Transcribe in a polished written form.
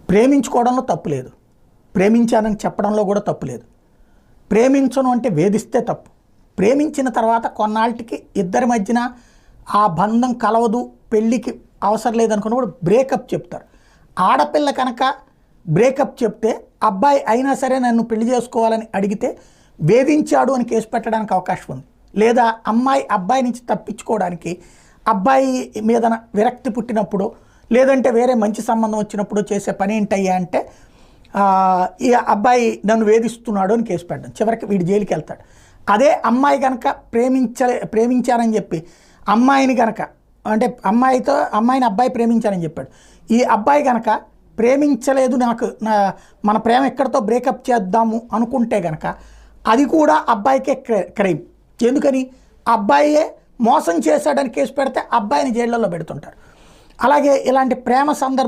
ప్రేమించుకోవడంలో తప్పు లేదు, ప్రేమించానని చెప్పడంలో కూడా తప్పు లేదు. ప్రేమించను అంటే వేధిస్తే తప్పు. ప్రేమించిన తర్వాత కొన్నాళ్ళకి ఇద్దరి మధ్యన ఆ బంధం కలవదు, పెళ్ళికి అవసరం లేదనుకున్నప్పుడు బ్రేకప్ చెప్తారు. ఆడపిల్ల కనుక బ్రేకప్ చెప్తే అబ్బాయి అయినా సరే నన్ను పెళ్లి చేసుకోవాలని అడిగితే వేధించాడు అని కేసు పెట్టడానికి అవకాశం ఉంది. లేదా అమ్మాయి అబ్బాయి నుంచి తప్పించుకోవడానికి అబ్బాయి మీద విరక్తి పుట్టినప్పుడు లేదంటే వేరే మంచి సంబంధం వచ్చినప్పుడు చేసే పని ఏంటయ్యా అంటే ఈ అబ్బాయి నన్ను వేధిస్తున్నాడు అని కేసు పెట్టడం, చివరికి వీడి జైలుకి వెళ్తాడు. అదే అమ్మాయి కనుక ప్రేమించారని చెప్పి అమ్మాయిని కనుక అంటే అమ్మాయిని అబ్బాయి ప్రేమించారని చెప్పాడు, ఈ అబ్బాయి కనుక ప్రేమించలేదు, మన ప్రేమ ఎక్కడితో బ్రేకప్ చేద్దాము అనుకుంటే కనుక అది కూడా అబ్బాయికే క్రైమ్. ఎందుకని అబ్బాయే మోసం చేశాడని కేసు పెడితే అబ్బాయిని జైళ్ళల్లో పెడుతుంటారు. అలాగే ఇలాంటి ప్రేమ సందర్భం